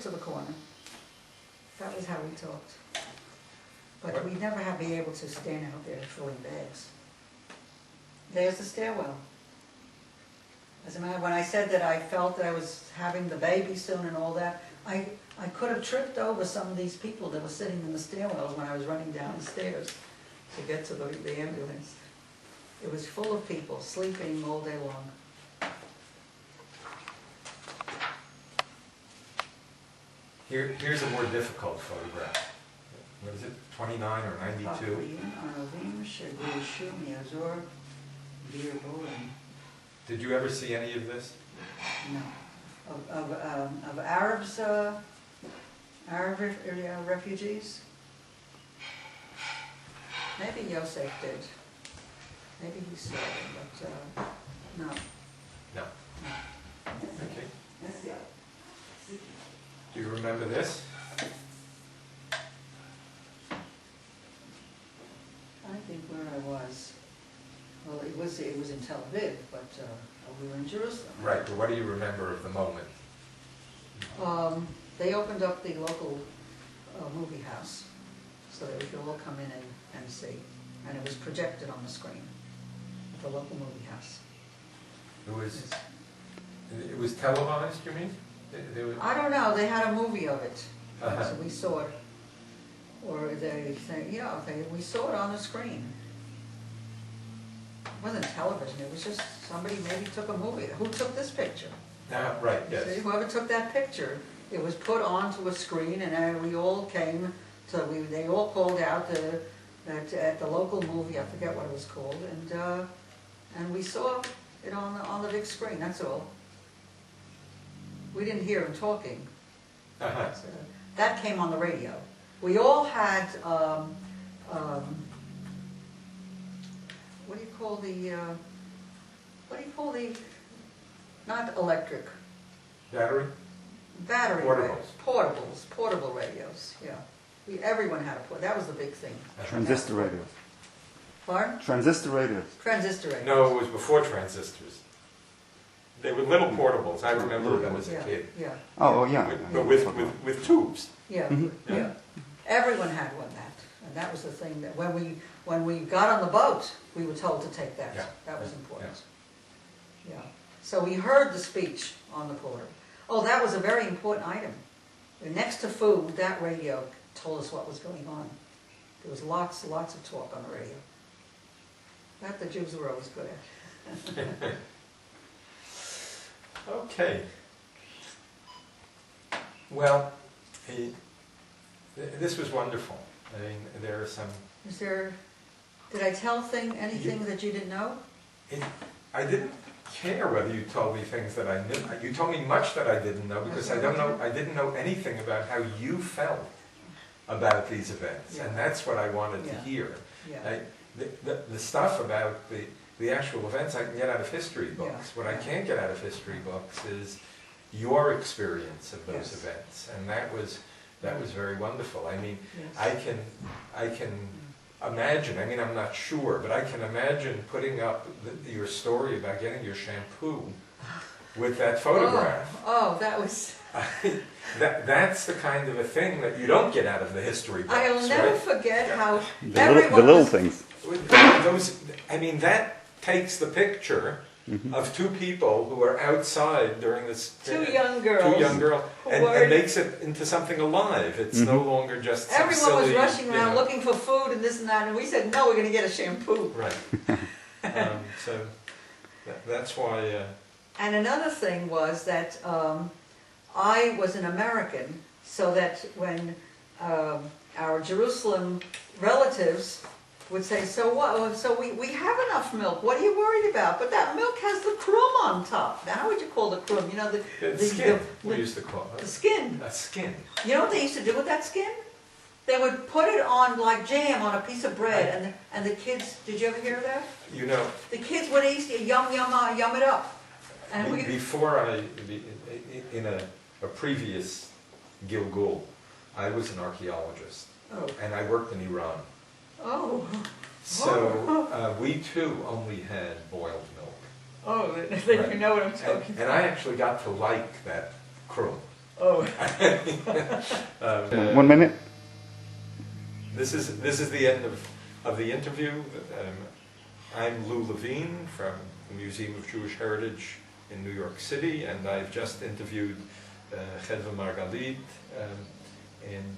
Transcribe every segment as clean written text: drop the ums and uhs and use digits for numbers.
to the corner. That was how we talked. But we'd never have been able to stand out there filling bags. There's the stairwell. As a matter, when I said that I felt that I was having the baby soon and all that, I could have tripped over some of these people that were sitting in the stairwells when I was running down the stairs to get to the ambulance. It was full of people sleeping all day long. Here's a more difficult photograph. What is it, 29 or 92? Did you ever see any of this? No. Of Arabs, Arab refugees? Maybe Yosef did. Maybe he saw them, but no. No. Okay. Do you remember this? I think where I was. Well, it was in Tel Aviv, but we were in Jerusalem. Right, but what do you remember of the moment? They opened up the local movie house so that we could all come in and see. And it was projected on the screen at the local movie house. It was televised, you mean? I don't know, they had a movie of it. Uh-huh. So we saw it. Or we saw it on the screen. It wasn't television, it was just somebody maybe took a movie. Who took this picture? Right, yes. See, whoever took that picture, it was put onto a screen, and we all came to. They all called out at the local movie. I forget what it was called, and we saw it on the big screen. That's all. We didn't hear him talking. Uh-huh. So that came on the radio. We all had. What do you call the? Not electric. Battery? Battery. Portables. Portable radios. Yeah. Everyone had a port. That was the big thing. Transistor radios. Pardon? Transistor radios. Transistor radios. No, it was before transistors. They were little portables. I remember them as a kid. Yeah. Oh, yeah. But with tubes. Yeah. Yeah. Everyone had one and that was the thing that when we got on the boat, we were told to take that. Yeah. That was important. Yeah. So we heard the speech on the portal. Oh, that was a very important item. Next to food, that radio told us what was going on. There was lots of talk on the radio. That the Jews were always good at. Okay. Well, this was wonderful. I mean, there are some... Did I tell anything that you didn't know? I didn't care whether you told me things that I knew. You told me much that I didn't know because I didn't know anything about how you felt about these events, and that's what I wanted to hear. Yeah. The stuff about the actual events I can get out of history books. What I can't get out of history books is your experience of those events, and that was very wonderful. I mean, I can imagine, I mean, I'm not sure, but I can imagine putting up your story about getting your shampoo with that photograph. Oh, that was... That's the kind of a thing that you don't get out of the history books. I'll never forget how the little things. I mean, that takes the picture of two people who are outside during this... Two young girls. And makes it into something alive. It's no longer just some everyone silly, was rushing around looking for food and this and that, and we said, no, we're going to get a shampoo. Right. So that's why... And another thing was that I was an American, so that when our Jerusalem relatives would say, so what? So we have enough milk. What are you worried about? But that milk has the crumb on top. Now, how would you call the crumb? You know, the skin. We used to call it. The skin. A skin. You know what they used to do with that skin? They would put it on like jam on a piece of bread, and the kids. Did you ever hear that? You know. The kids would eat yum it up. And before in a previous Gilgul, I was an archaeologist, and I worked in Iran. Oh. So we too only had boiled milk. Oh, then you know what I'm talking about. And I actually got to like that krum. Oh. 1 minute. This is the end of the interview. I'm Lou Levine from the Museum of Jewish Heritage in New York City, and I've just interviewed Hedva Margalit, and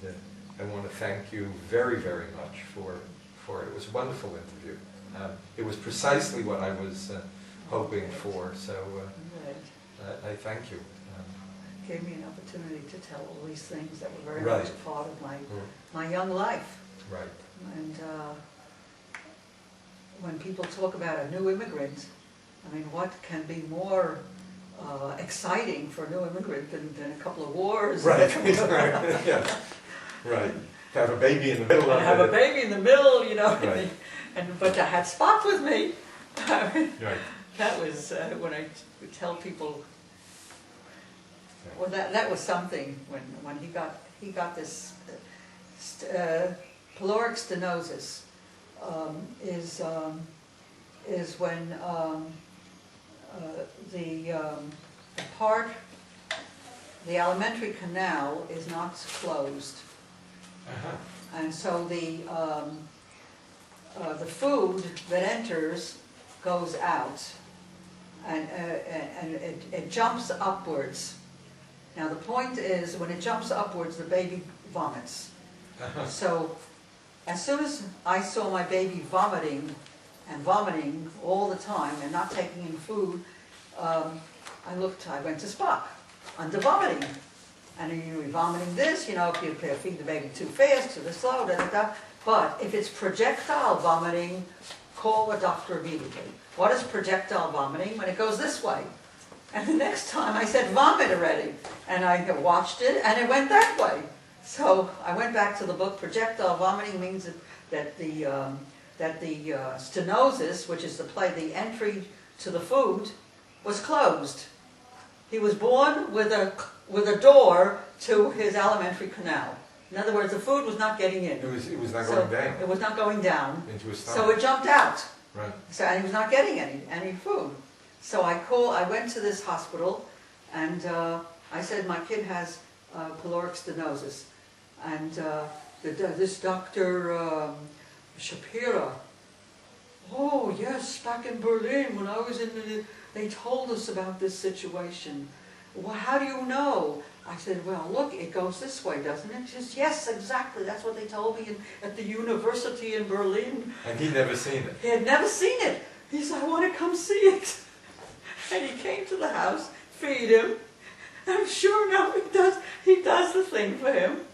I want to thank you very, very much for it. It was a wonderful interview. It was precisely what I was hoping for, so I thank you. Gave me an opportunity to tell all these things that were very Right. much a part of my young life. Right. And when people talk about a new immigrant, I mean, what can be more exciting for a new immigrant than a couple of wars? Right. Yeah. Right. To have a baby in the middle of it. Have a baby in the middle, you know, Right. but I had Spot with me. Right. That was when I would tell people. Well, that was something when he got this pyloric stenosis is when the alimentary canal is not closed, and so the food that enters goes out, and it jumps upwards. Now the point is, when it jumps upwards, the baby vomits. So as soon as I saw my baby vomiting all the time and not taking in food, I went to Spock under vomiting. And you're vomiting this, you know, if you feed the baby too fast, too slow, da da da. But if it's projectile vomiting, call a doctor immediately. What is projectile vomiting? When it goes this way. And the next time I said, vomit already. And I watched it, and it went that way. So I went back to the book. Projectile vomiting means that the stenosis, which is the entry to the food, was closed. He was born with a door to his alimentary canal. In other words, the food was not getting in. It was not going down. It was not going down. Into his stomach. So it jumped out. Right. So, and he was not getting any food. So I went to this hospital, and I said, my kid has pyloric stenosis. And this Dr. Shapira, oh yes, back in Berlin, when I was they told us about this situation. Well, how do you know? I said, well, look, it goes this way, doesn't it? She says, yes, exactly. That's what they told me at the university in Berlin. And he'd never seen it. He had never seen it. He said, I want to come see it. And he came to the house, feed him, and sure enough, he does the thing for him.